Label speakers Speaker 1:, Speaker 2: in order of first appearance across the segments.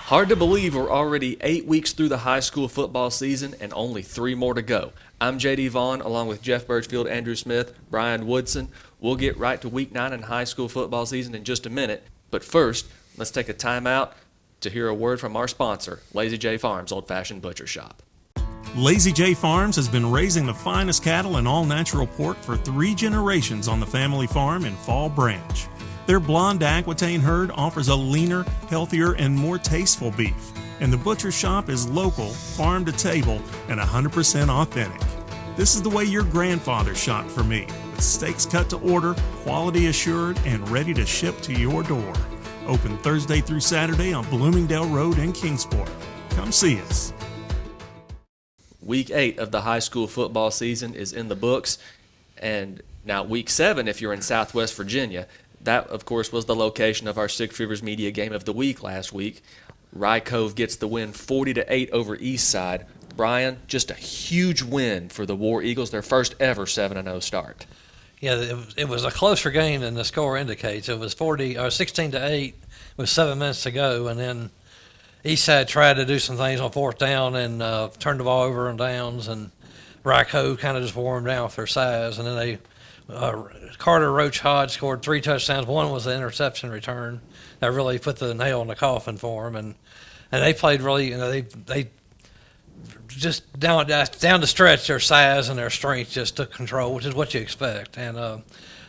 Speaker 1: Hard to believe we're already 8 weeks through the high school football season and only 3 more to go. I'm J.D. Vaughn, along with Jeff Birchfield, Andrew Smith, Brian Woodson. We'll get right to Week 9 in high school football season in just a minute. But first, let's take a timeout to hear a word from our sponsor, Lazy J Farms Old Fashioned Butcher Shop.
Speaker 2: Lazy J Farms has been raising the finest cattle and all-natural pork for 3 generations on the family farm in Fall Branch. Their blonde Aquitaine herd offers a leaner, healthier, and more tasteful beef. And the butcher shop is local, farm to table, and 100% authentic. This is the way your grandfather shopped for me, with steaks cut to order, quality assured, and ready to ship to your door. Open Thursday through Saturday on Bloomingdale Road in Kingsport. Come see us.
Speaker 1: Week 8 of the high school football season is in the books, and now Week 7 if you're in Southwest Virginia. That, of course, was the location of our Six Rivers Media Game of the Week last week. Rye Cove gets the win 40-8 over Eastside. Brian, just a huge win for the War Eagles, their first ever 7-0 start.
Speaker 3: Yeah, it was a closer game than the score indicates. It was 16-8 with 7 minutes to go, and then Eastside tried to do some things on fourth down and turned the ball over on downs, and Rye Cove kind of just wore them down with their size, and then they Carter Roach Hodge scored 3 touchdowns. One was an interception return that really put the nail in the coffin for them, and they played really. They just down the stretch, their size and their strength just took control, which is what you expect. And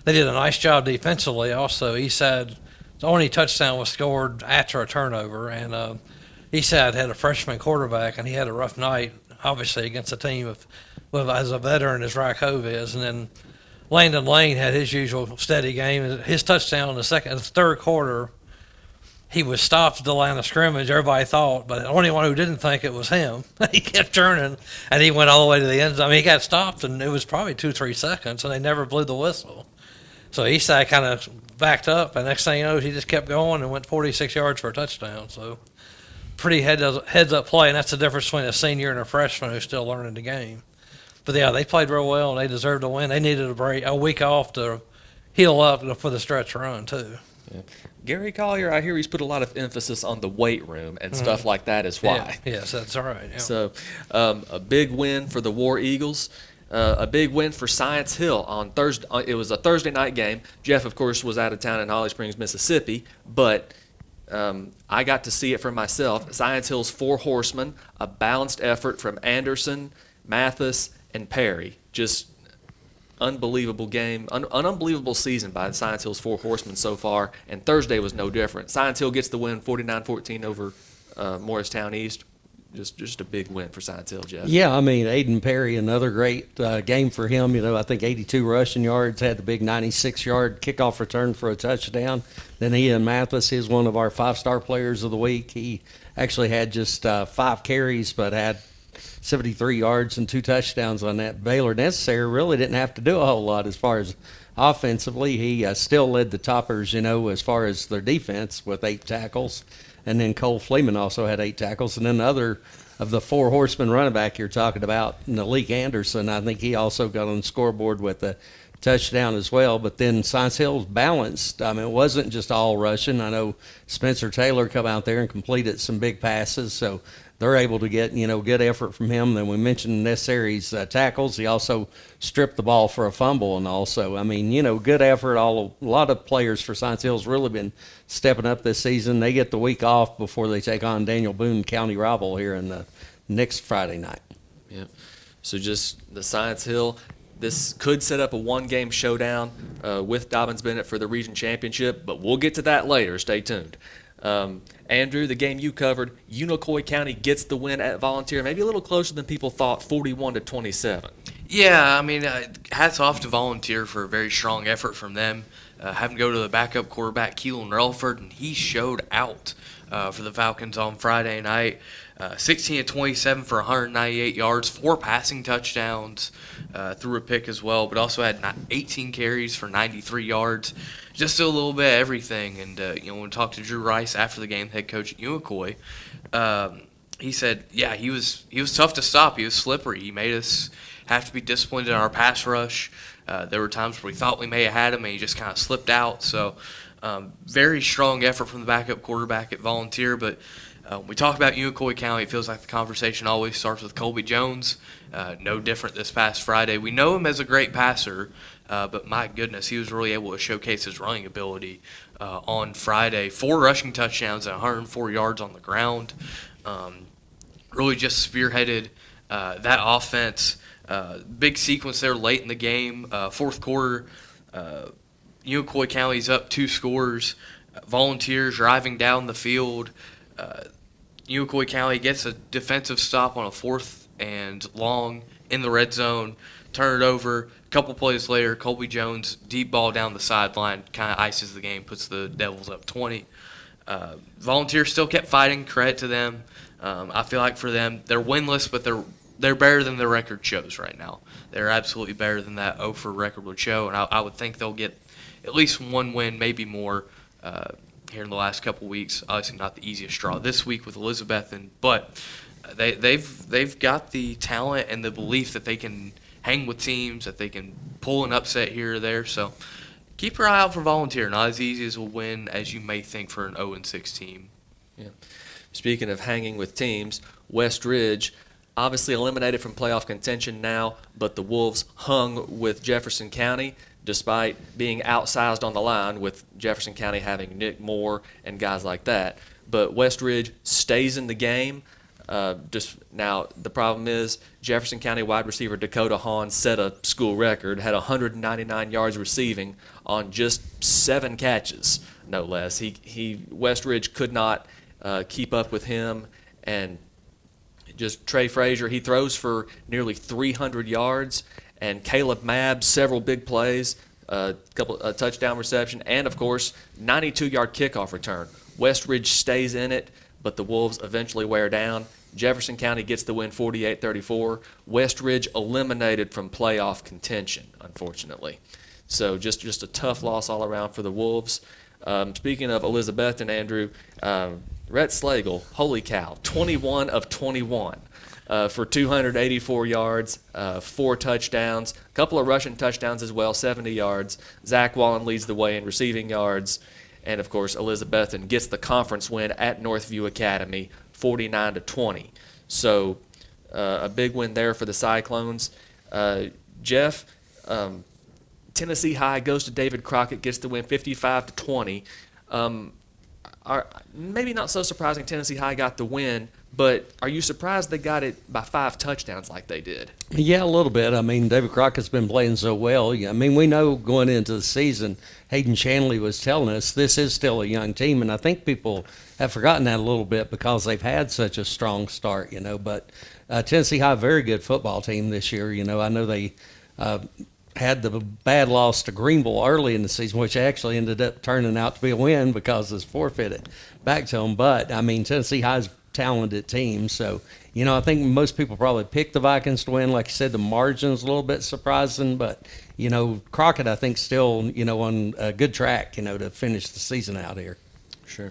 Speaker 3: they did a nice job defensively. Also, Eastside, the only touchdown was scored after a turnover, and Eastside had a freshman quarterback, and he had a rough night, obviously, against a team as a veteran as Rye Cove is, and then Landon Lane had his usual steady game. His touchdown in the third quarter, he was stopped at the line of scrimmage, everybody thought, but the only one who didn't think it was him. He kept turning, and he went all the way to the end zone. I mean, he got stopped, and it was probably 2-3 seconds, and they never blew the whistle. So Eastside kind of backed up, and next thing you know, he just kept going and went 46 yards for a touchdown. So pretty heads-up play, and that's the difference between a senior and a freshman who's still learning the game. But, yeah, they played real well, and they deserved to win. They needed a week off to heal up for the stretch run, too.
Speaker 1: Yeah. Gary Collier, I hear he's put a lot of emphasis on the weight room and stuff like that is why.
Speaker 3: Yeah. Yes, that's all right. Yeah.
Speaker 1: So a big win for the War Eagles. A big win for Science Hill on Thursday. It was a Thursday night game. Jeff, of course, was out of town in Holly Springs, Mississippi, but I got to see it for myself. Science Hill's 4 horsemen, a balanced effort from Anderson, Mathis, and Perry. Just unbelievable game, an unbelievable season by Science Hill's 4 horsemen so far, and Thursday was no different. Science Hill gets the win 49-14 over Morristown East. Just a big win for Science Hill, Jeff.
Speaker 4: Yeah, I mean, Aiden Perry, another great game for him. I think 82 rushing yards, had the big 96-yard kickoff return for a touchdown. Then Ian Mathis is one of our 5-star players of the week. He actually had just 5 carries, but had 73 yards and 2 touchdowns on that. Baylor Necessary really didn't have to do a whole lot as far as offensively. He still led the toppers, as far as their defense with 8 tackles. And then Cole Fleeman also had 8 tackles. And then the other of the 4 horsemen running back you're talking about, Malik Anderson, I think he also got on the scoreboard with a touchdown as well. But then Science Hill's balanced. I mean, it wasn't just all rushing. I know Spencer Taylor come out there and completed some big passes, so they're able to get, good effort from him. Then we mentioned Necessary's tackles. He also stripped the ball for a fumble, and also, good effort. A lot of players for Science Hill's really been stepping up this season. They get the week off before they take on Daniel Boone County rival here in the next Friday night.
Speaker 1: Yeah. So just the Science Hill, this could set up a 1-game showdown with Dobyns-Bennett for the region championship, but we'll get to that later. Stay tuned. Andrew, the game you covered, Unicoi County gets the win at Volunteer, maybe a little closer than people thought, 41-27.
Speaker 5: Yeah, hats off to Volunteer for a very strong effort from them. Having to go to the backup quarterback, Keelan Relford, and he showed out for the Falcons on Friday night. 16-27 for 198 yards, 4 passing touchdowns, threw a pick as well, but also had 18 carries for 93 yards. Just a little bit of everything. And, when we talked to Drew Rice after the game, head coach at Unicoi, he said, he was tough to stop. He was slippery. He made us have to be disciplined in our pass rush. There were times where we thought we may have had him, and he just kind of slipped out. So very strong effort from the backup quarterback at Volunteer. But We talk about Unicoi County. It feels like the conversation always starts with Colby Jones. No different this past Friday. We know him as a great passer, but my goodness, he was really able to showcase his running ability on Friday. 4 rushing touchdowns and 104 yards on the ground. Really just spearheaded that offense. Big sequence there late in the game. Fourth quarter, Unicoi County's up 2 scores. Volunteers driving down the field. Unicoi County gets a defensive stop on a 4th and long in the red zone. Turn it over. A couple plays later, Colby Jones, deep ball down the sideline, kind of ices the game, puts the Devils up 20. Volunteers still kept fighting. Credit to them. I feel like for them, they're winless, but they're better than their record shows right now. They're absolutely better than that 0 record would show, and I would think they'll get at least 1 win, maybe more, here in the last couple weeks. Obviously not the easiest draw this week with Elizabethton, but they've got the talent and the belief that they can hang with teams, that they can pull an upset here or there. So keep your eye out for Volunteer. Not as easy as a win as you may think for an 0-6 team.
Speaker 1: Yeah. Speaking of hanging with teams, West Ridge obviously eliminated from playoff contention now, but the Wolves hung with Jefferson County despite being outsized on the line, with Jefferson County having Nick Moore and guys like that. But West Ridge stays in the game. Now, the problem is Jefferson County wide receiver Dakota Hahn set a school record, had 199 yards receiving on just 7 catches, no less. West Ridge could not keep up with him, and just Trey Frazier, he throws for nearly 300 yards, and Caleb Mabb, several big plays, a touchdown reception, and, of course, 92-yard kickoff return. West Ridge stays in it, but the Wolves eventually wear down. Jefferson County gets the win 48-34. West Ridge eliminated from playoff contention, unfortunately. So just a tough loss all around for the Wolves. Speaking of Elizabethton, Andrew, Rhett Slagle, holy cow, 21 of 21 for 284 yards, 4 touchdowns, a couple of rushing touchdowns as well, 70 yards. Zach Wallen leads the way in receiving yards. And, of course, Elizabethton gets the conference win at Northview Academy, 49-20. So a big win there for the Cyclones. Jeff, Tennessee High goes to David Crockett, gets the win 55-20. Maybe not so surprising Tennessee High got the win, but are you surprised they got it by 5 touchdowns like they did?
Speaker 4: Yeah, a little bit. I mean, David Crockett's been playing so well. I mean, we know going into the season, Hayden Shanley was telling us this is still a young team, and I think people have forgotten that a little bit because they've had such a strong start, But Tennessee High, a very good football team this year. I know they had the bad loss to Greenville early in the season, which actually ended up turning out to be a win because it's forfeited back to them. But, I mean, Tennessee High's talented team. So, I think most people probably picked the Vikings to win. Like you said, the margin's a little bit surprising. But, Crockett, I think, still, on a good track, to finish the season out here.
Speaker 1: Sure.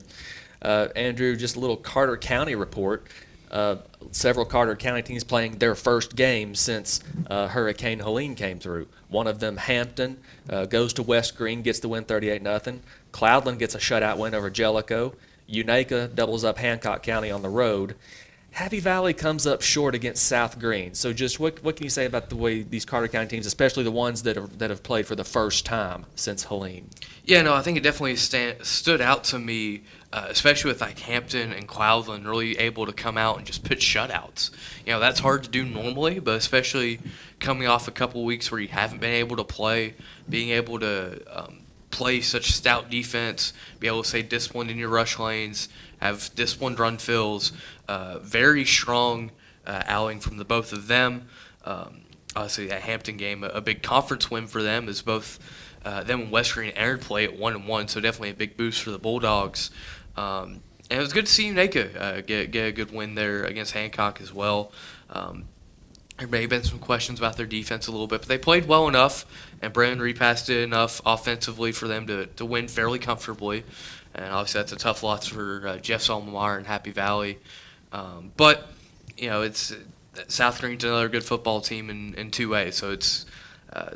Speaker 1: Andrew, just a little Carter County report. Several Carter County teams playing their first game since Hurricane Helene came through. One of them, Hampton, goes to West Green, gets the win 38-0. Cloudland gets a shutout win over Jellicoe. Unaka doubles up Hancock County on the road. Happy Valley comes up short against South Green. So just what can you say about the way these Carter County teams, especially the ones that have played for the first time since Helene?
Speaker 5: Yeah, no, I think it definitely stood out to me, especially with like Hampton and Cloudland really able to come out and just pitch shutouts. That's hard to do normally, but especially coming off a couple weeks where you haven't been able to play, being able to play such stout defense, be able to stay disciplined in your rush lanes, have disciplined run fills, very strong outing from the both of them. Obviously, that Hampton game, a big conference win for them, as both them and West Green entered play at 1-1, so definitely a big boost for the Bulldogs. And it was good to see Unaka get a good win there against Hancock as well. There may have been some questions about their defense a little bit, but they played well enough, and Brandon repassed it enough offensively for them to win fairly comfortably. And obviously that's a tough loss for Jeff's alma mater and Happy Valley. But, it's South Green's another good football team in 2A, so it's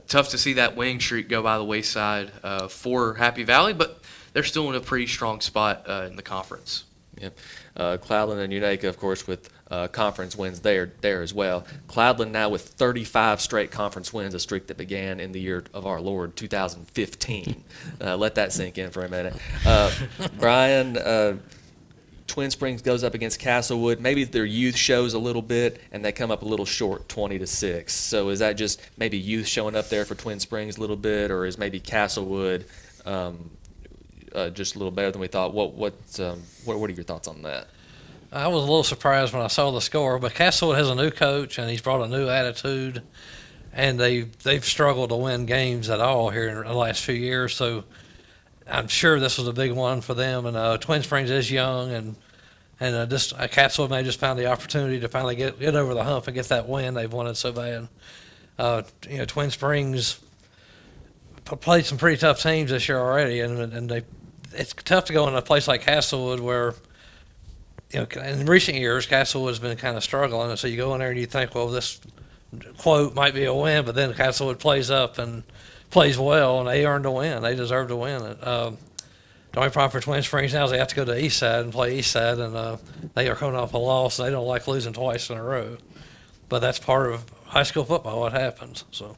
Speaker 5: tough to see that winning streak go by the wayside for Happy Valley, but they're still in a pretty strong spot in the conference.
Speaker 1: Yep. Cloudland and Unaka, of course, with conference wins there as well. Cloudland now with 35 straight conference wins, a streak that began in the year of our Lord, 2015. Let that sink in for a minute. Brian, Twin Springs goes up against Castlewood. Maybe their youth shows a little bit, and they come up a little short, 20-6. So is that just maybe youth showing up there for Twin Springs a little bit, or is maybe Castlewood just a little better than we thought? What are your thoughts on that?
Speaker 3: I was a little surprised when I saw the score, but Castlewood has a new coach, and he's brought a new attitude, and they've struggled to win games at all here in the last few years. So I'm sure this was a big one for them. And Twin Springs is young, and Castlewood may just found the opportunity to finally get over the hump and get that win they've wanted so bad. Twin Springs played some pretty tough teams this year already, and it's tough to go in a place like Castlewood where, in recent years, Castlewood's been kind of struggling. And so you go in there and you think, well, this quote might be a win, but then Castlewood plays up and plays well, and they earned a win. They deserve to win it. The only problem for Twin Springs now is they have to go to Eastside and play Eastside, and they are coming off a loss. They don't like losing twice in a row. But that's part of high school football, what happens. So.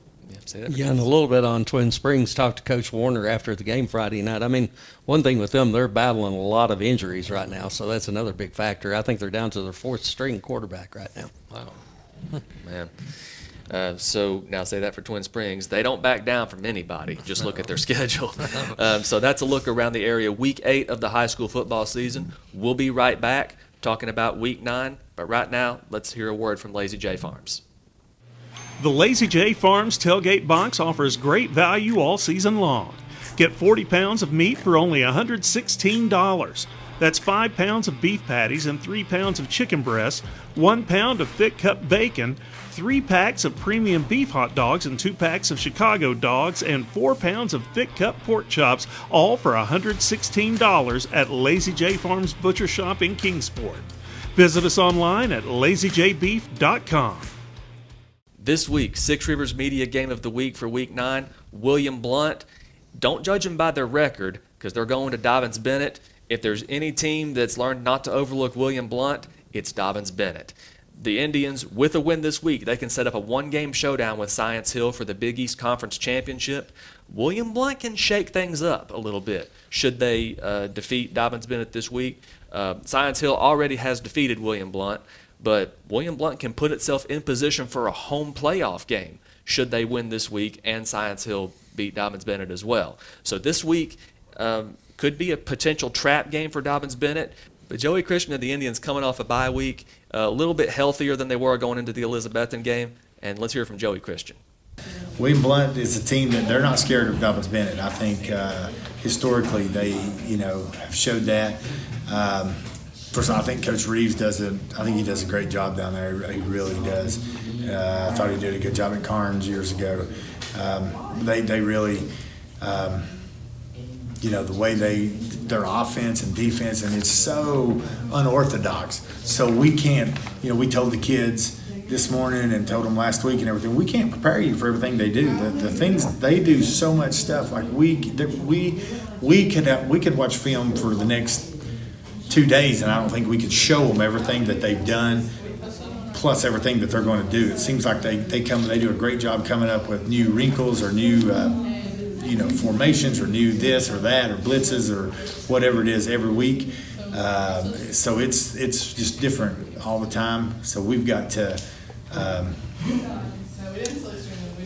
Speaker 4: Yeah, and a little bit on Twin Springs. Talked to Coach Warner after the game Friday night. I mean, one thing with them, they're battling a lot of injuries right now, so that's another big factor. I think they're down to their fourth string quarterback right now.
Speaker 3: Wow.
Speaker 1: Man. So now say that for Twin Springs. They don't back down from anybody. Just look at their schedule. So that's a look around the area. Week 8 of the high school football season. We'll be right back talking about Week 9. But right now, let's hear a word from Lazy J Farms.
Speaker 2: The Lazy J Farms tailgate box offers great value all season long. Get 40 pounds of meat for only $116. That's 5 pounds of beef patties and 3 pounds of chicken breasts, 1 pound of thick cut bacon, 3 packs of premium beef hot dogs and 2 packs of Chicago dogs, and 4 pounds of thick cut pork chops, all for $116 at Lazy J Farms Butcher Shop in Kingsport. Visit us online at lazyjbeef.com.
Speaker 1: This week, Six Rivers Media Game of the Week for Week 9, William Blount. Don't judge them by their record because they're going to Dobyns-Bennett. If there's any team that's learned not to overlook William Blount, it's Dobyns-Bennett. The Indians, with a win this week, they can set up a one-game showdown with Science Hill for the Big East Conference Championship. William Blount can shake things up a little bit should they defeat Dobyns-Bennett this week. Science Hill already has defeated William Blount, but William Blount can put itself in position for a home playoff game should they win this week and Science Hill beat Dobyns-Bennett as well. So this week could be a potential trap game for Dobyns-Bennett. But Joey Christian and the Indians coming off a bye week, a little bit healthier than they were going into the Elizabethan game. And let's hear from Joey Christian.
Speaker 6: William Blount is a team that they're not scared of Dobyns-Bennett. I think historically they, have showed that. First of all, I think Coach Reeves does a great job down there. He really does. I thought he did a good job at Carnes years ago. They really, the way their offense and defense, and it's so unorthodox. So we can't, we told the kids this morning and told them last week and everything, we can't prepare you for everything they do. The things they do, so much stuff. Like we could watch film for the next 2 days, and I don't think we could show them everything that they've done, plus everything that they're going to do. It seems like they do a great job coming up with new wrinkles or new, formations or new this or that or blitzes or whatever it is every week. So it's just different all the time. So we've got to.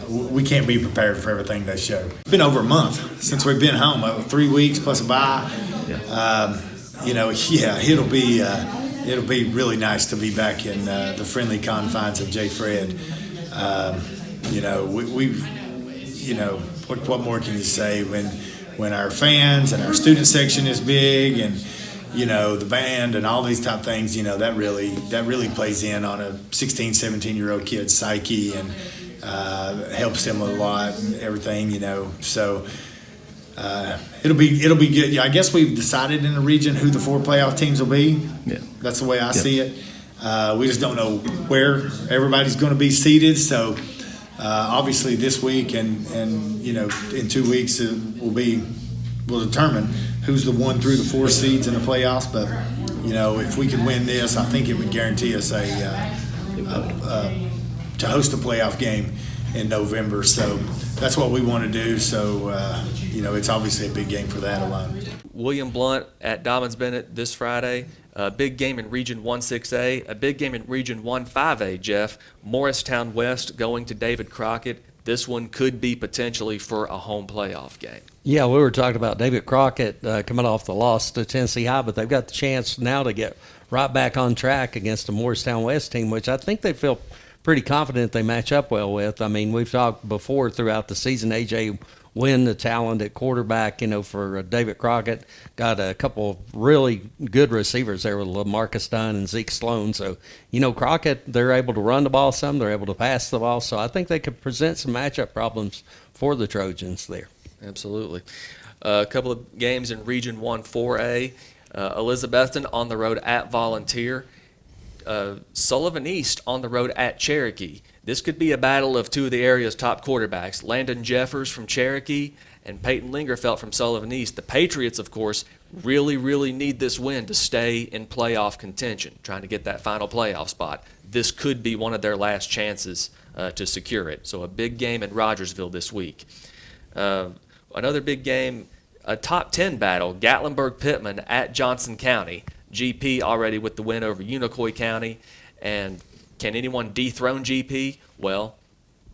Speaker 6: We can't be prepared for everything they show. It's been over a month since we've been home, 3 weeks plus a bye. Yeah. It'll be really nice to be back in the friendly confines of J. Fred. What more can you say when our fans and our student section is big and the band and all these type things, that really plays in on a 16, 17-year-old kid's psyche and helps him a lot and everything, So it'll be good. Yeah, I guess we've decided in the region who the 4 playoff teams will be. Yeah, that's the way I see it. We just don't know where everybody's going to be seated. So obviously this week and in 2 weeks it will be will determine who's the 1 through the 4 seeds in the playoffs. But if we could win this, I think it would guarantee us to host a playoff game in November. So that's what we want to do. So it's obviously a big game for that alone.
Speaker 1: William Blount at Dobyns-Bennett this Friday. A big game in Region 1-6A. A big game in Region 1-5A, Jeff. Morristown West going to David Crockett. This one could be potentially for a home playoff game.
Speaker 4: Yeah, we were talking about David Crockett coming off the loss to Tennessee High, but they've got the chance now to get right back on track against the Morristown West team, which I think they feel pretty confident they match up well with. I mean, we've talked before throughout the season, A.J. Wynn, the talent at quarterback, for David Crockett, got a couple of really good receivers there with LaMarcus Dunn and Zeke Sloan. So, Crockett, they're able to run the ball some, they're able to pass the ball. So I think they could present some matchup problems for the Trojans there.
Speaker 1: Absolutely. A couple of games in Region 1-4A. Elizabethton on the road at Volunteer. Sullivan East on the road at Cherokee. This could be a battle of two of the area's top quarterbacks, Landon Jeffers from Cherokee and Peyton Lingerfelt from Sullivan East. The Patriots, of course, really, really need this win to stay in playoff contention, trying to get that final playoff spot. This could be one of their last chances to secure it. So a big game in Rogersville this week. Another big game, a top 10 battle, Gatlinburg-Pittman at Johnson County. GP already with the win over Unicoi County. And can anyone dethrone GP? Well,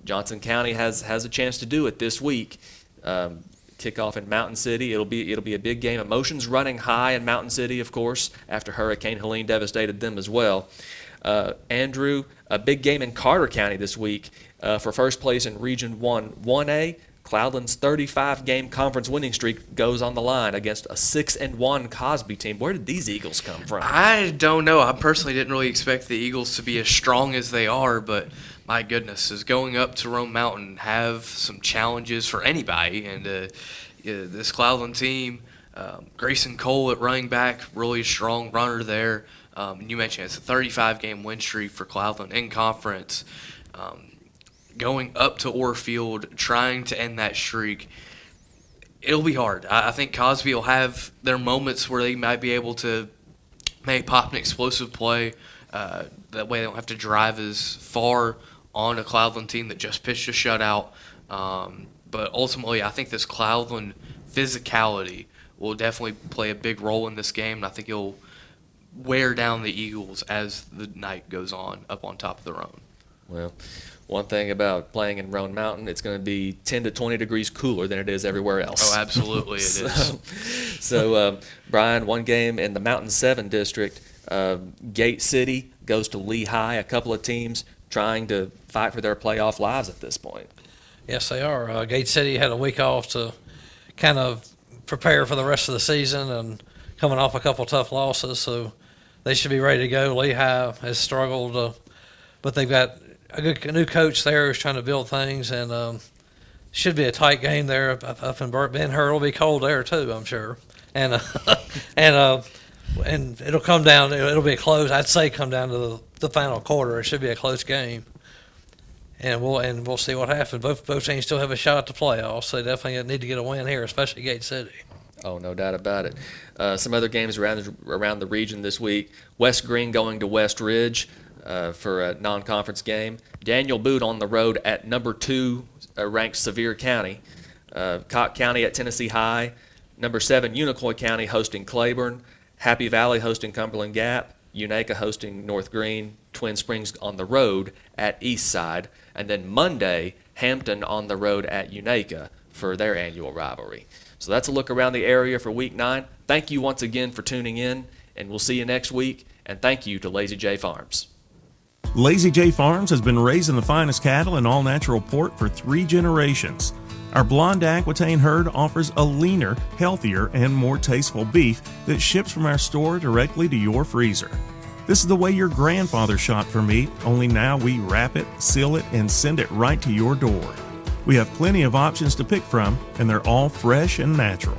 Speaker 1: Johnson County has a chance to do it this week. Kickoff in Mountain City. It'll be a big game. Emotions running high in Mountain City, of course, after Hurricane Helene devastated them as well. Andrew, a big game in Carter County this week for first place in Region 1-1A. Cloudland's 35-game conference winning streak goes on the line against a 6-1 Cosby team. Where did these Eagles come from?
Speaker 5: I don't know. I personally didn't really expect the Eagles to be as strong as they are, but my goodness, is going up to Rome Mountain have some challenges for anybody. And this Cloudland team, Grayson Cole at running back, really strong runner there. And you mentioned it's a 35-game win streak for Cloudland in conference. Going up to Orfield, trying to end that streak, it'll be hard. I think Cosby will have their moments where they might be able to maybe pop an explosive play. That way they don't have to drive as far on a Cloudland team that just pitched a shutout. But ultimately, I think this Cloudland physicality will definitely play a big role in this game, and I think it'll wear down the Eagles as the night goes on up on top of the Roan.
Speaker 1: Well, one thing about playing in Roan Mountain, it's going to be 10 to 20 degrees cooler than it is everywhere else.
Speaker 5: Oh, absolutely it is.
Speaker 1: So, Brian, one game in the Mountain 7 district, Gate City goes to Lehigh, a couple of teams trying to fight for their playoff lives at this point.
Speaker 3: Yes, they are. Gate City had a week off to kind of prepare for the rest of the season and coming off a couple tough losses, so they should be ready to go. Lehigh has struggled, but they've got a new coach there who's trying to build things, and should be a tight game there up in Ben Hur. It'll be cold there too, I'm sure, and it'll come down. It'll be close. I'd say come down to the final quarter. It should be a close game, and we'll see what happens. Both teams still have a shot at the playoffs, so they definitely need to get a win here, especially Gate City.
Speaker 1: Oh, no doubt about it. Some other games around the region this week. West Green going to West Ridge for a non-conference game. Daniel Boot on the road at number 2 ranked Sevier County. Cocke County at Tennessee High. Number 7 Unicoi County hosting Claiborne. Happy Valley hosting Cumberland Gap. Unaka hosting North Green. Twin Springs on the road at Eastside. And then Monday, Hampton on the road at Unaka for their annual rivalry. So that's a look around the area for Week 9. Thank you once again for tuning in, and we'll see you next week. And thank you to Lazy J Farms.
Speaker 2: Lazy J Farms has been raising the finest cattle in all-natural pork for 3 generations. Our blonde Aquitaine herd offers a leaner, healthier, and more tasteful beef that ships from our store directly to your freezer. This is the way your grandfather shot for meat, only now we wrap it, seal it, and send it right to your door. We have plenty of options to pick from, and they're all fresh and natural.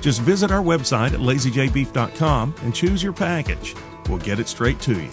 Speaker 2: Just visit our website at lazyjbeef.com and choose your package. We'll get it straight to you.